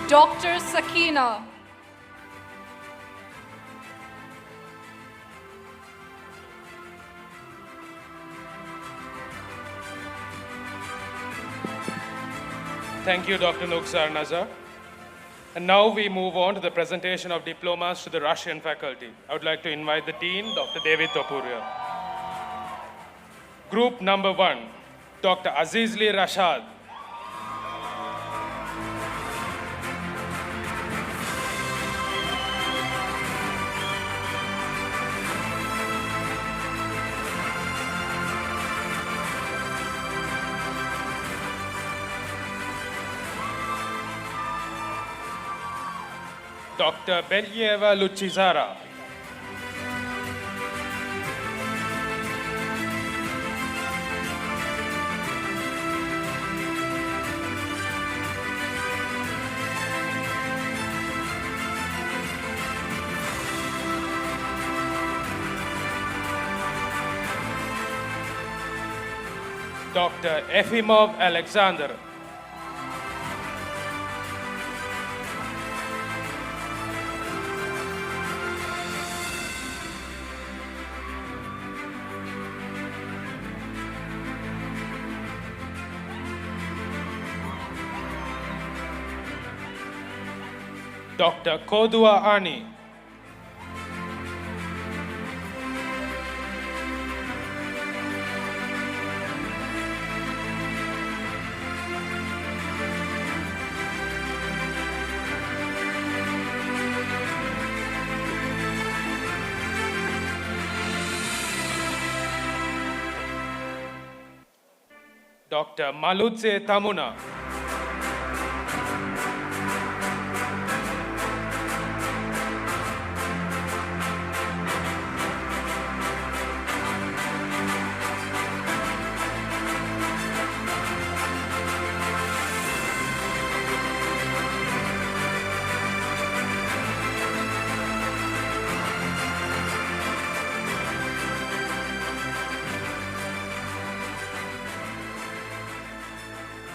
Dr. Sakina. Thank you, Dr. Nuksar Nazar. And now we move on to the presentation of diplomas to the Russian faculty. I would like to invite the dean, Dr. David Topuria. Group number 1, Dr. Azizli Rashad. Dr. Belyeva Luchizara. Dr. Efimov Alexander. Dr. Kodua Ani. Dr. Maludze Tamuna.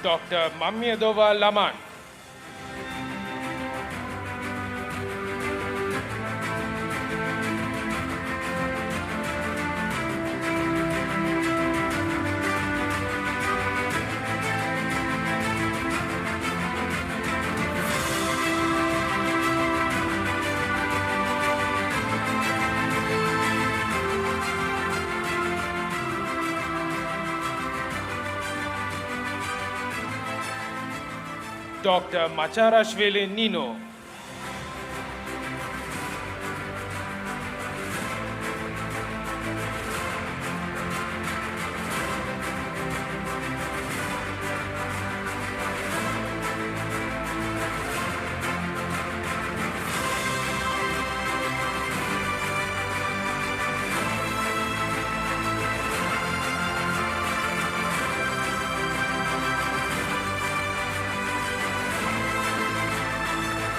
Dr. Mamyadova Laman. Dr. Macharashvili Nino.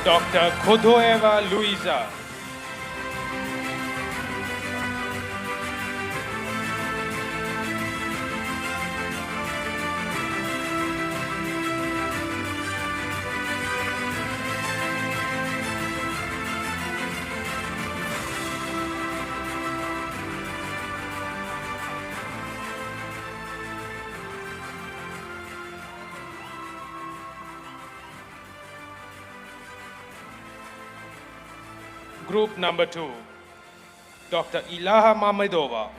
Dr. Khodoeva Luisa. Group number 2, Dr. Ilaha Mamedova.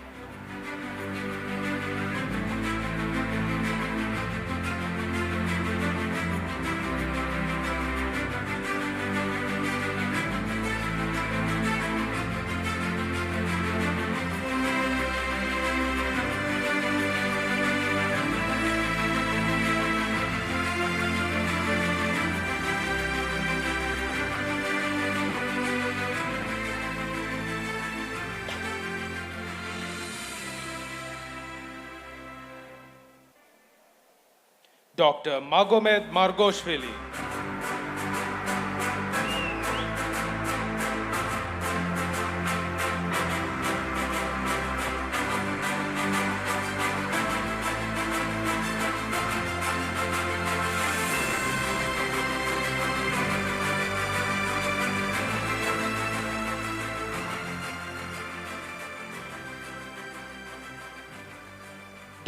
Dr. Magomed Margoshvili.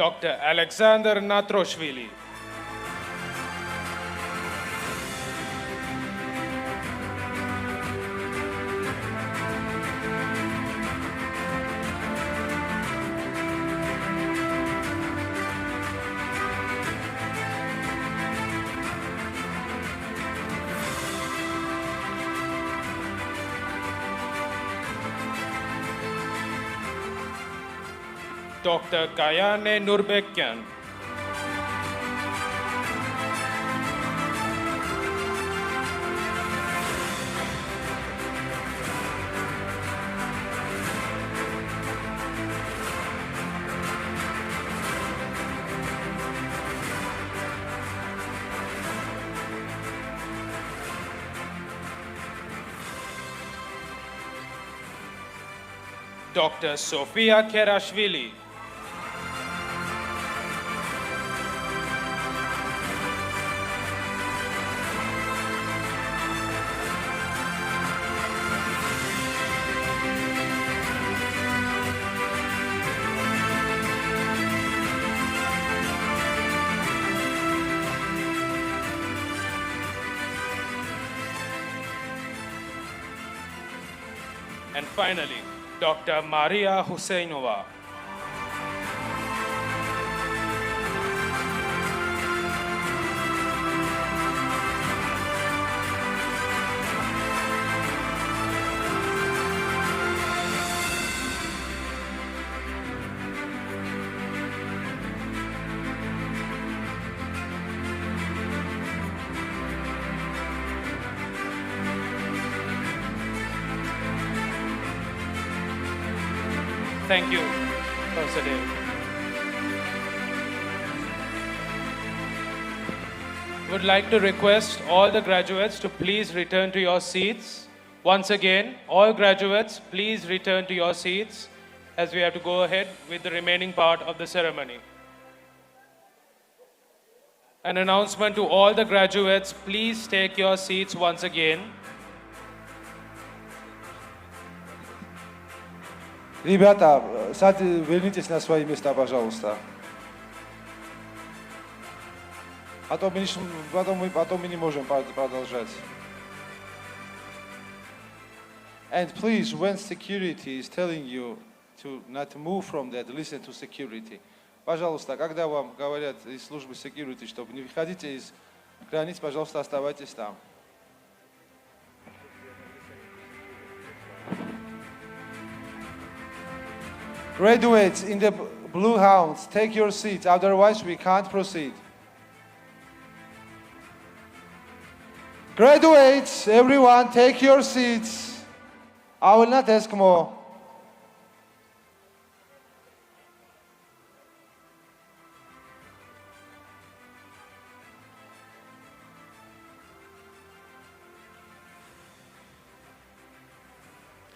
Dr. Alexander Natroshvili. Dr. Kayane Nurbekyan. Dr. Sofia Kerashvili. And finally, Dr. Maria Husseinova. Thank you, Professor David. Would like to request all the graduates to please return to your seats. Once again, all graduates, please return to your seats as we have to go ahead with the remaining part of the ceremony. An announcement to all the graduates, please take your seats once again. Ребята, вернитесь на свои места, пожалуйста. Потом мы не можем продолжать. And please, when security is telling you to not move from that, listen to security. Пожалуйста, когда вам говорят из службы security, чтобы не выходите из границ, пожалуйста, оставайтесь там. Graduates in the blue hounds, take your seats, otherwise we can't proceed. Graduates, everyone, take your seats. I will not ask more.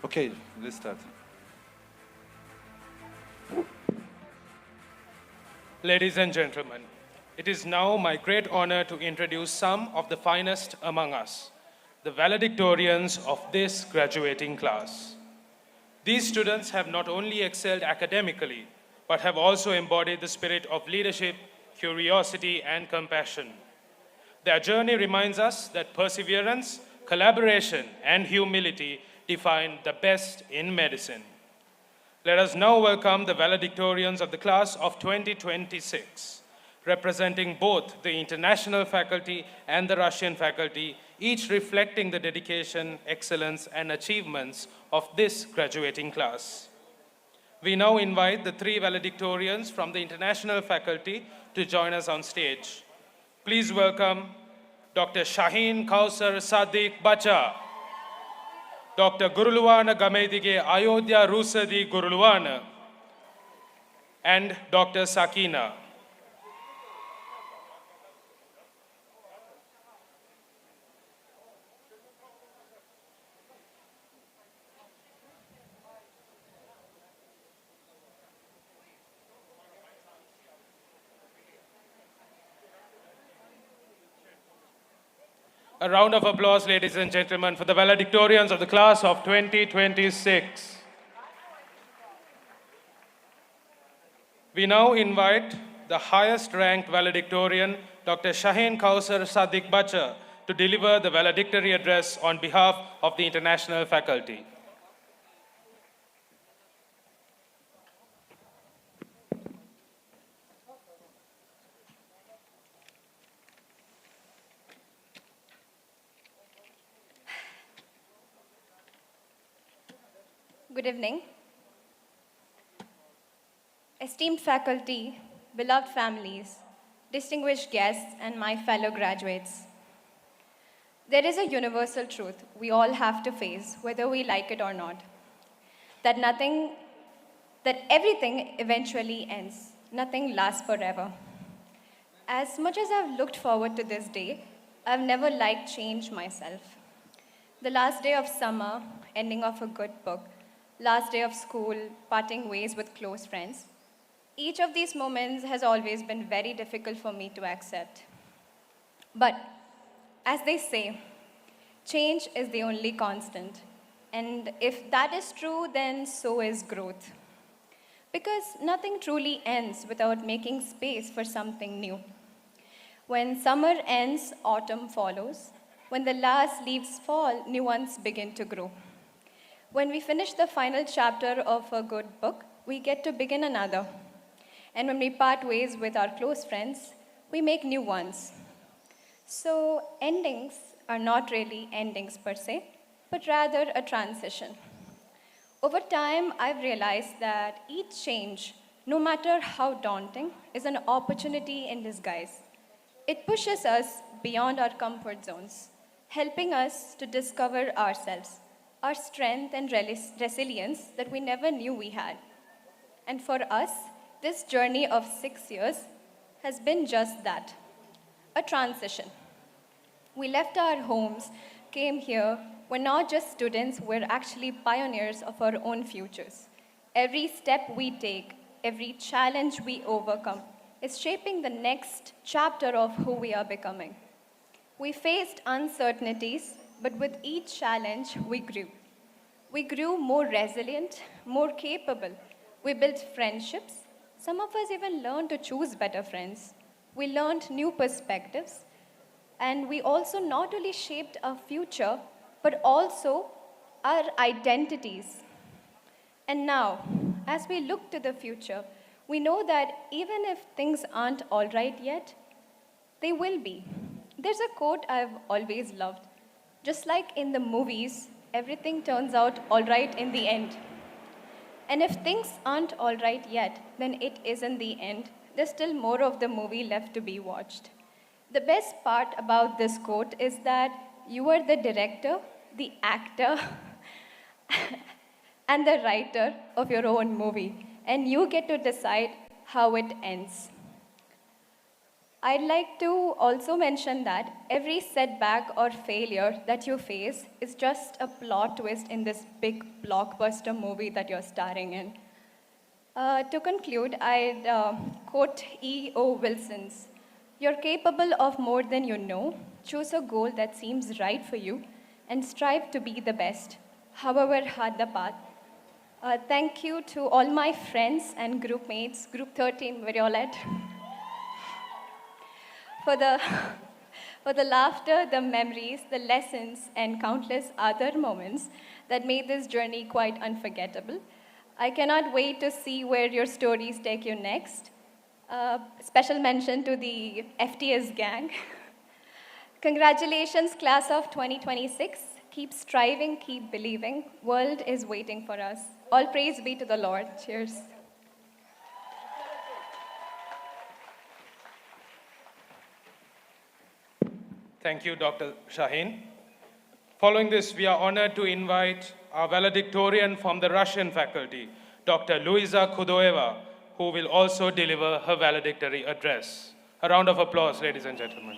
Okay, let's start. Ladies and gentlemen, it is now my great honor to introduce some of the finest among us, the valedictorians of this graduating class. These students have not only excelled academically, but have also embodied the spirit of leadership, curiosity, and compassion. Their journey reminds us that perseverance, collaboration, and humility define the best in medicine. Let us now welcome the valedictorians of the class of 2026, representing both the international faculty and the Russian faculty, each reflecting the dedication, excellence, and achievements of this graduating class. We now invite the three valedictorians from the international faculty to join us on stage. Please welcome Dr. Shaheen Kausar Sadiq Bacha, Dr. Guruluwana Gamedige Ayodhya Rusadi Guruluwana, and Dr. Sakina. A round of applause, ladies and gentlemen, for the valedictorians of the class of 2026. We now invite the highest ranked valedictorian, Dr. Shaheen Kausar Sadiq Bacha, to deliver the valedictory address on behalf of the international faculty. Good evening. Esteemed faculty, beloved families, distinguished guests, and my fellow graduates. There is a universal truth we all have to face, whether we like it or not. That everything eventually ends. Nothing lasts forever. As much as I've looked forward to this day, I've never liked change myself. The last day of summer, ending of a good book, last day of school, parting ways with close friends. Each of these moments has always been very difficult for me to accept. But, as they say, change is the only constant. And if that is true, then so is growth. Because nothing truly ends without making space for something new. When summer ends, autumn follows. When the last leaves fall, new ones begin to grow. When we finish the final chapter of a good book, we get to begin another. And when we part ways with our close friends, we make new ones. So endings are not really endings per se, but rather a transition. Over time, I've realized that each change, no matter how daunting, is an opportunity in disguise. It pushes us beyond our comfort zones, helping us to discover ourselves, our strength and resilience that we never knew we had. And for us, this journey of 6 years has been just that, a transition. We left our homes, came here, we're not just students, we're actually pioneers of our own futures. Every step we take, every challenge we overcome, is shaping the next chapter of who we are becoming. We faced uncertainties, but with each challenge, we grew. We grew more resilient, more capable. We built friendships. Some of us even learned to choose better friends. We learned new perspectives. And we also not only shaped our future, but also our identities. And now, as we look to the future, we know that even if things aren't all right yet, they will be. There's a quote I've always loved. Just like in the movies, everything turns out all right in the end. And if things aren't all right yet, then it isn't the end. There's still more of the movie left to be watched. The best part about this quote is that you are the director, the actor, and the writer of your own movie, and you get to decide how it ends. I'd like to also mention that every setback or failure that you face is just a plot twist in this big blockbuster movie that you're starring in. To conclude, I'd quote E.O. Wilson's, "You're capable of more than you know. Choose a goal that seems right for you and strive to be the best, however hard the path." Thank you to all my friends and group mates, Group 13, Violet, for the laughter, the memories, the lessons, and countless other moments that made this journey quite unforgettable. I cannot wait to see where your stories take you next. Special mention to the FTS gang. Congratulations, class of 2026. Keep striving, keep believing. World is waiting for us. All praise be to the Lord. Cheers. Thank you, Dr. Shaheen. Following this, we are honored to invite our valedictorian from the Russian faculty, Dr. Luisa Khudoeva, who will also deliver her valedictory address. A round of applause, ladies and gentlemen.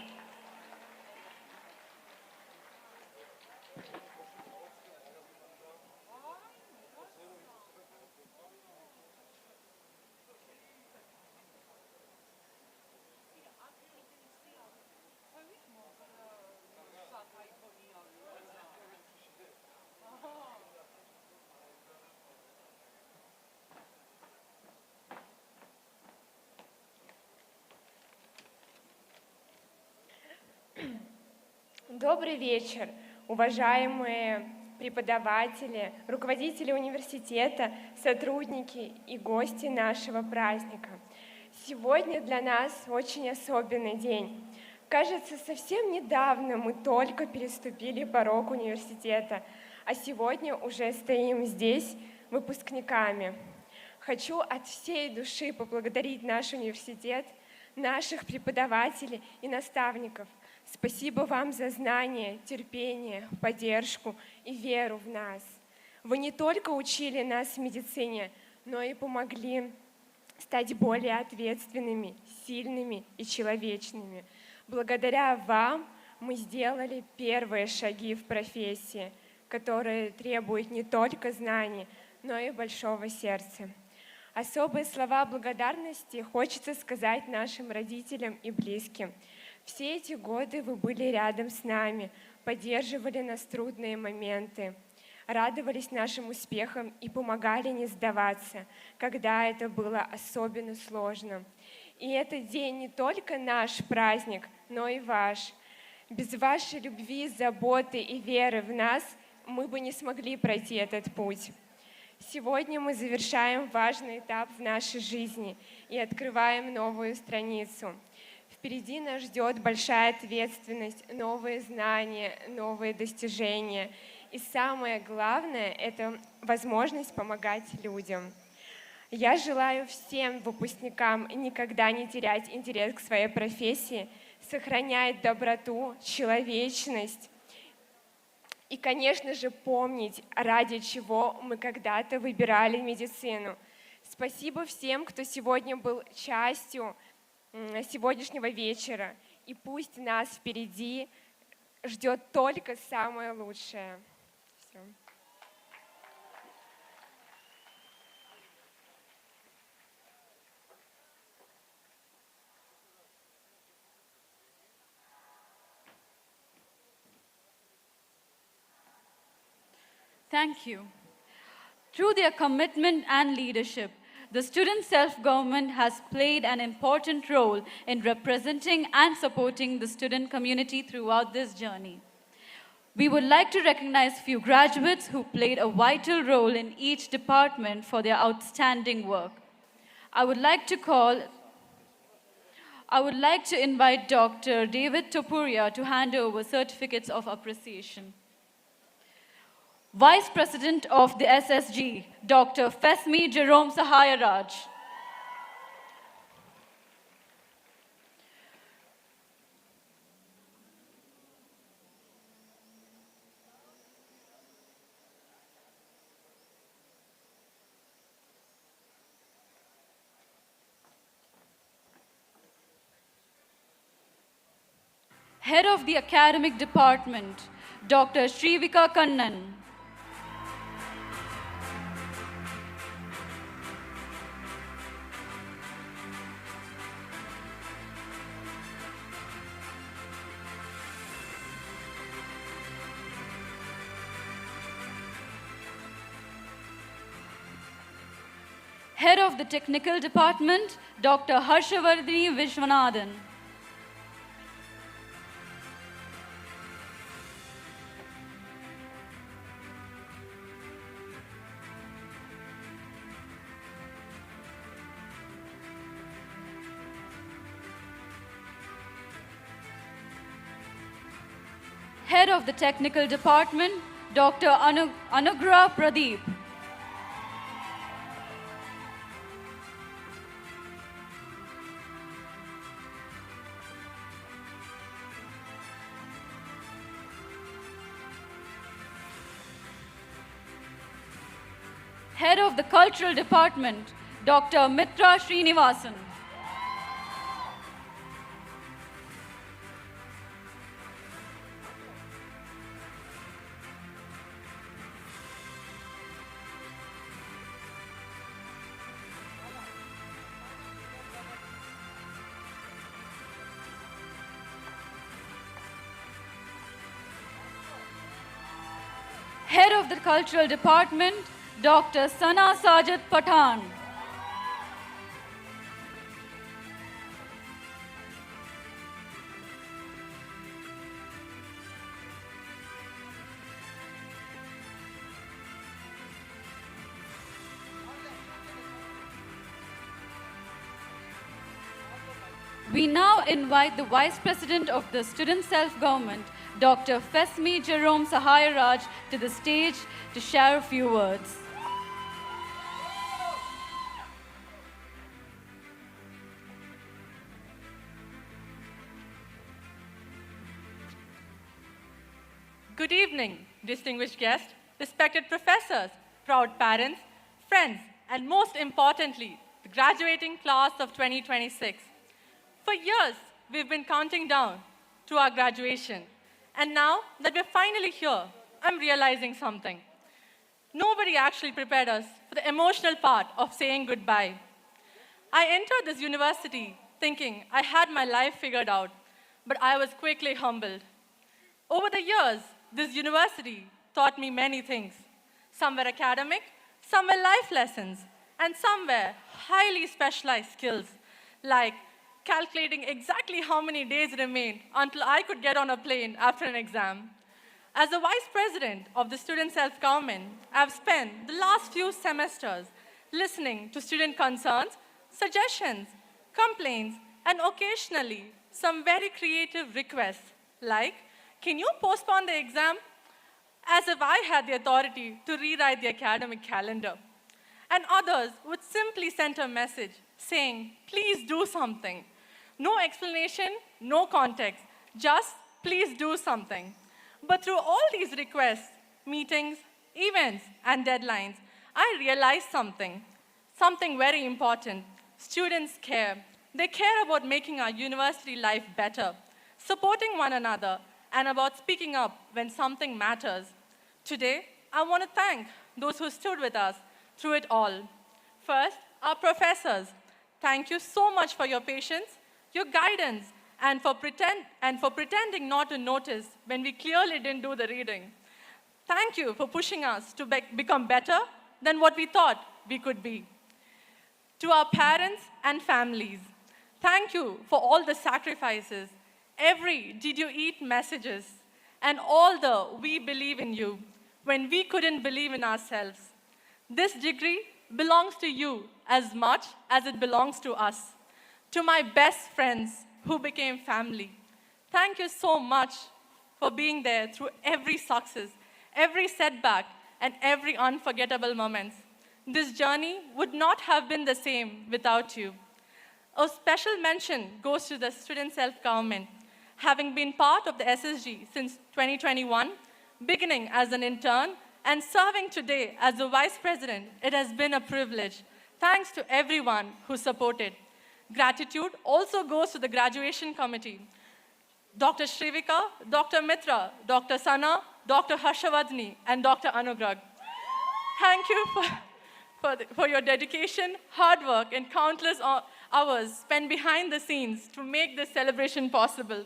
Добрый вечер, уважаемые преподаватели, руководители университета, сотрудники и гости нашего праздника. Сегодня для нас очень особенный день. Кажется, совсем недавно мы только переступили порог университета, а сегодня уже стоим здесь выпускниками. Хочу от всей души поблагодарить наш университет, наших преподавателей и наставников. Спасибо вам за знания, терпение, поддержку и веру в нас. Вы не только учили нас медицине, но и помогли стать более ответственными, сильными и человечными. Благодаря вам мы сделали первые шаги в профессии, которые требуют не только знаний, но и большого сердца. Особые слова благодарности хочется сказать нашим родителям и близким. Все эти годы вы были рядом с нами, поддерживали нас в трудные моменты, радовались нашим успехам и помогали не сдаваться, когда это было особенно сложно. И этот день не только наш праздник, но и ваш. Без вашей любви, заботы и веры в нас мы бы не смогли пройти этот путь. Сегодня мы завершаем важный этап в нашей жизни и открываем новую страницу. Впереди нас ждет большая ответственность, новые знания, новые достижения. И самое главное – это возможность помогать людям. Я желаю всем выпускникам никогда не терять интерес к своей профессии, сохранять доброту, человечность и, конечно же, помнить, ради чего мы когда-то выбирали медицину. Спасибо всем, кто сегодня был частью сегодняшнего вечера. И пусть нас впереди ждет только самое лучшее. Все. Thank you. Through their commitment and leadership, the student self-government has played an important role in representing and supporting the student community throughout this journey. We would like to recognize few graduates who played a vital role in each department for their outstanding work. I would like to invite Dr. David Topuria to hand over certificates of appreciation. Vice President of the SSG, Dr. Fesmi Jerome Sahayaraj. Head of the Academic Department, Dr. Shrivika Kannan. Head of the Technical Department, Dr. Harshavardhini Vishwanathan. Head of the Technical Department, Dr. Anugrah Pradeep. Head of the Cultural Department, Dr. Mitra Srinivasan. Head of the Cultural Department, Dr. Sana Sajid Pathan. We now invite the Vice President of the Student Self-Government, Dr. Fesmi Jerome Sahayaraj, to the stage to share a few words. Good evening, distinguished guests, respected professors, proud parents, friends, and most importantly, the graduating class of 2026. For years, we've been counting down to our graduation. And now that we're finally here, I'm realizing something. Nobody actually prepared us for the emotional part of saying goodbye. I entered this university thinking I had my life figured out, but I was quickly humbled. Over the years, this university taught me many things. Some were academic, some were life lessons, and some were highly specialized skills, like calculating exactly how many days remained until I could get on a plane after an exam. As the Vice President of the Student Self-Government, I've spent the last few semesters listening to student concerns, suggestions, complaints, and occasionally some very creative requests, like, can you postpone the exam? As if I had the authority to rewrite the academic calendar. And others would simply send a message saying, please do something. No explanation, no context, just please do something. But through all these requests, meetings, events, and deadlines, I realized something very important. Students care. They care about making our university life better, supporting one another, and about speaking up when something matters. Today, I want to thank those who stood with us through it all. First, our professors. Thank you so much for your patience, your guidance, and for pretending not to notice when we clearly didn't do the reading. Thank you for pushing us to become better than what we thought we could be. To our parents and families, thank you for all the sacrifices, every did you eat messages, and all the we believe in you when we couldn't believe in ourselves. This degree belongs to you as much as it belongs to us. To my best friends who became family, thank you so much for being there through every success, every setback, and every unforgettable moment. This journey would not have been the same without you. A special mention goes to the Student Self-Government. Having been part of the SSG since 2021, beginning as an intern and serving today as the Vice President, it has been a privilege. Thanks to everyone who supported. Gratitude also goes to the graduation committee. Dr. Shrivika, Dr. Mitra, Dr. Sana, Dr. Harshavardhani, and Dr. Anugrag. Thank you for your dedication, hard work, and countless hours spent behind the scenes to make this celebration possible.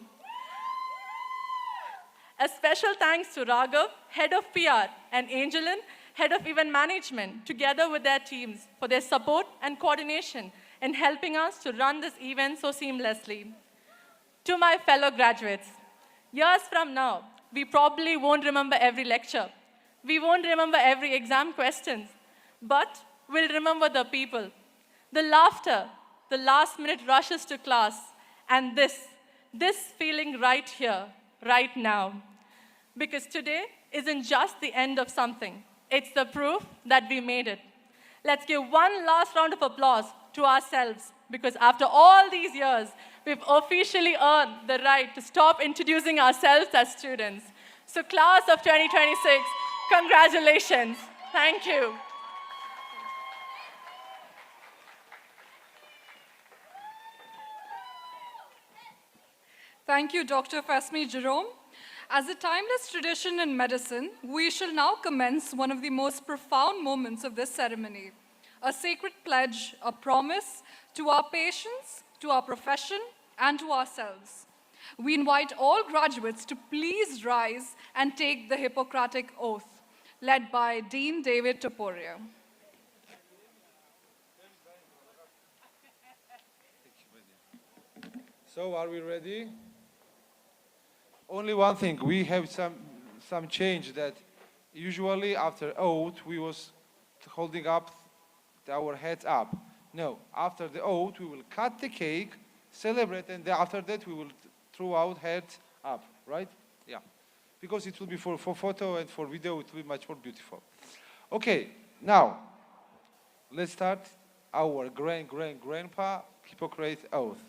A special thanks to Raghav, Head of PR, and Angelin, Head of Event Management, together with their teams, for their support and coordination in helping us to run this event so seamlessly. To my fellow graduates, years from now, we probably won't remember every lecture. We won't remember every exam questions, but we'll remember the people, the laughter, the last-minute rushes to class, and this feeling right here, right now. Because today isn't just the end of something. It's the proof that we made it. Let's give one last round of applause to ourselves, because after all these years, we've officially earned the right to stop introducing ourselves as students. So class of 2026, congratulations. Thank you. Thank you, Dr. Fesmi Jerome. As a timeless tradition in medicine, we shall now commence one of the most profound moments of this ceremony, a sacred pledge, a promise to our patients, to our profession, and to ourselves. We invite all graduates to please rise and take the Hippocratic oath, led by Dean David Topuria. So are we ready? Only one thing, we have some change that usually after oath we was holding up our heads up. No, after the oath we will cut the cake, celebrate, and after that we will throw out heads up, right? Yeah. Because it will be for photo and for video, it will be much more beautiful. Okay, now, let's start our grandpa Hippocratic oath.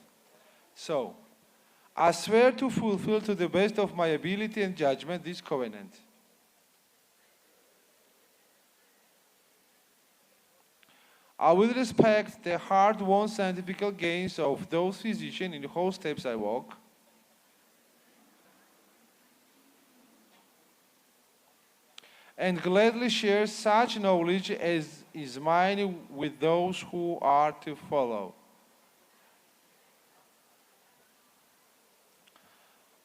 So, I swear to fulfill to the best of my ability and judgment this covenant. I will respect the hard-won scientific gains of those physicians in whose steps I walk. And gladly share such knowledge as is mine with those who are to follow.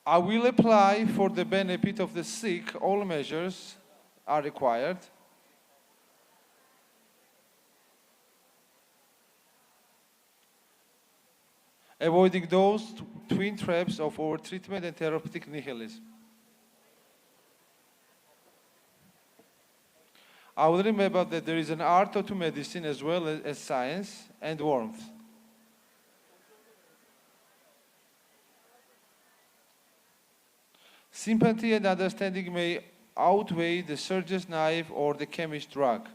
I will apply for the benefit of the sick all measures are required. Avoiding those twin traps of overtreatment and therapeutic nihilism. I will remember that there is an art to medicine as well as science and warmth. Sympathy and understanding may outweigh the surgeon's knife or the chemist's drug.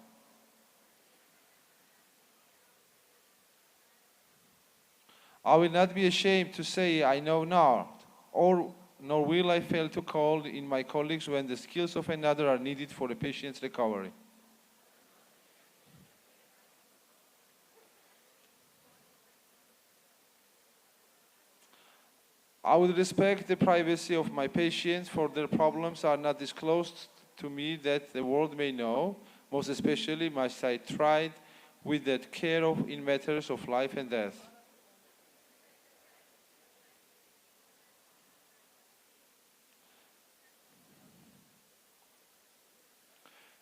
I will not be ashamed to say I know not, nor will I fail to call in my colleagues when the skills of another are needed for a patient's recovery. I will respect the privacy of my patients, for their problems are not disclosed to me that the world may know. Most especially must I try with that care of in matters of life and death.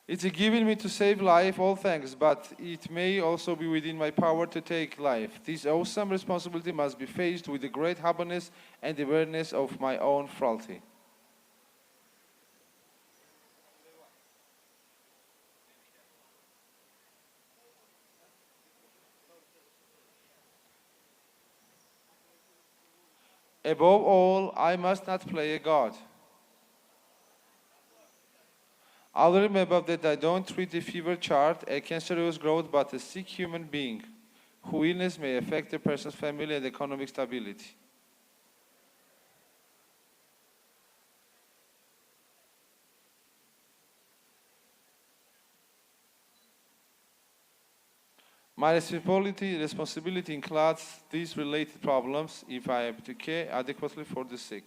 It's given me to save life, all thanks, but it may also be within my power to take life. This awesome responsibility must be faced with the great humbleness and awareness of my own frailty. Above all, I must not play a god. I will remember that I don't treat a fever chart, a cancerous growth, but a sick human being, whose illness may affect a person's family and economic stability. My responsibility includes these related problems if I am to care adequately for the sick.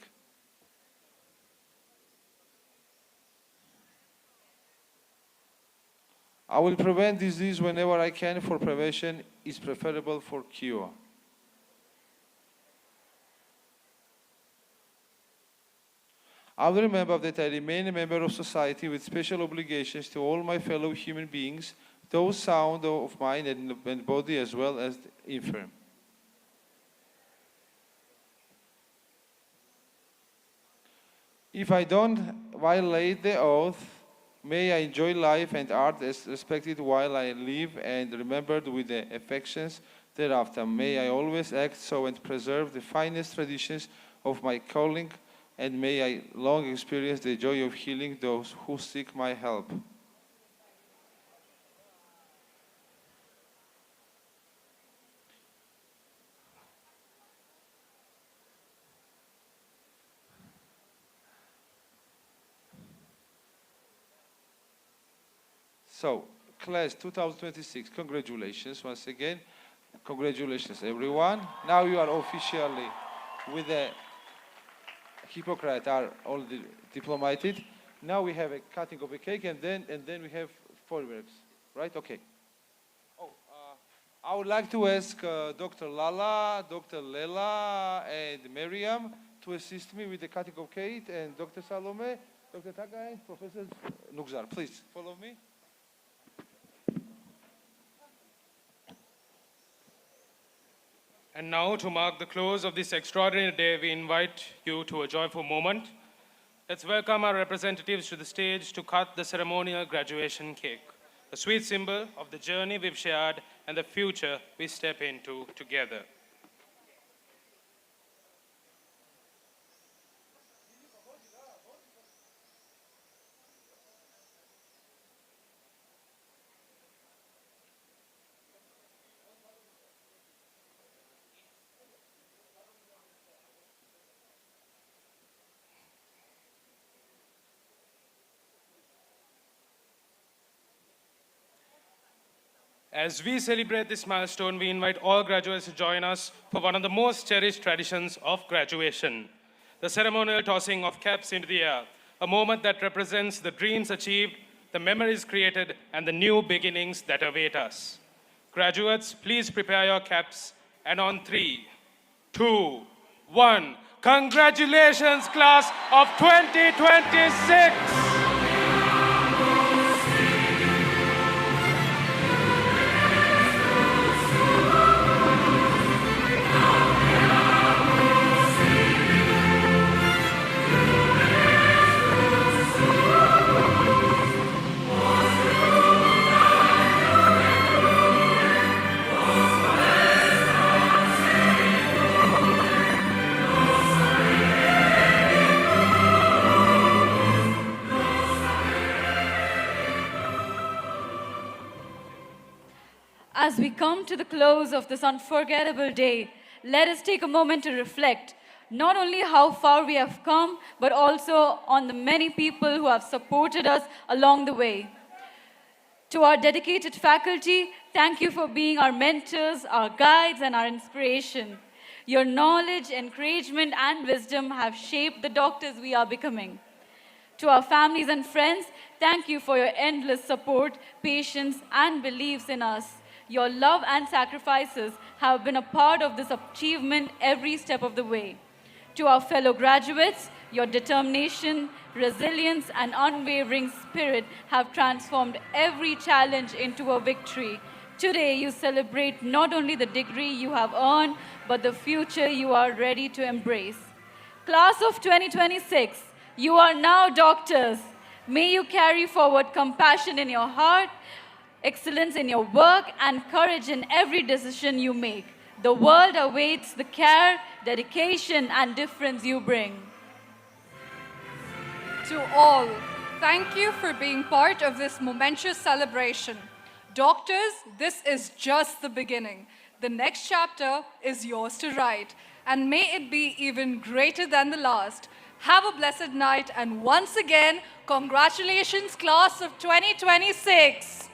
I will prevent disease whenever I can, for prevention is preferable for cure. I will remember that I remain a member of society with special obligations to all my fellow human beings, those sound of mind and body as well as infirm. If I don't violate the oath, may I enjoy life and art as respected while I live and remembered with the affections thereafter. May I always act so and preserve the finest traditions of my calling, and may I long experience the joy of healing those who seek my help. So, class 2026, congratulations once again. Congratulations, everyone. Now you are officially with the Hippocratic, are all diplomated. Now we have a cutting of a cake, and then we have fireworks, right? Okay. Oh, I would like to ask Dr. Lala, Dr. Lela, and Miriam to assist me with the cutting of cake, and Dr. Salome, Dr. Tagay, Professor Nugzar. Please follow me. And now, to mark the close of this extraordinary day, we invite you to a joyful moment. Let's welcome our representatives to the stage to cut the ceremonial graduation cake, a sweet symbol of the journey we've shared and the future we step into together. As we celebrate this milestone, we invite all graduates to join us for one of the most cherished traditions of graduation, the ceremonial tossing of caps into the air, a moment that represents the dreams achieved, the memories created, and the new beginnings that await us. Graduates, please prepare your caps, and on 3, 2, 1, congratulations, class of 2026! As we come to the close of this unforgettable day, let us take a moment to reflect not only how far we have come, but also on the many people who have supported us along the way. To our dedicated faculty, thank you for being our mentors, our guides, and our inspiration. Your knowledge, encouragement, and wisdom have shaped the doctors we are becoming. To our families and friends, thank you for your endless support, patience, and beliefs in us. Your love and sacrifices have been a part of this achievement every step of the way. To our fellow graduates, your determination, resilience, and unwavering spirit have transformed every challenge into a victory. Today, you celebrate not only the degree you have earned, but the future you are ready to embrace. Class of 2026, you are now doctors. May you carry forward compassion in your heart, excellence in your work, and courage in every decision you make. The world awaits the care, dedication, and difference you bring. To all, thank you for being part of this momentous celebration. Doctors, this is just the beginning. The next chapter is yours to write, and may it be even greater than the last. Have a blessed night, and once again, congratulations, class of 2026.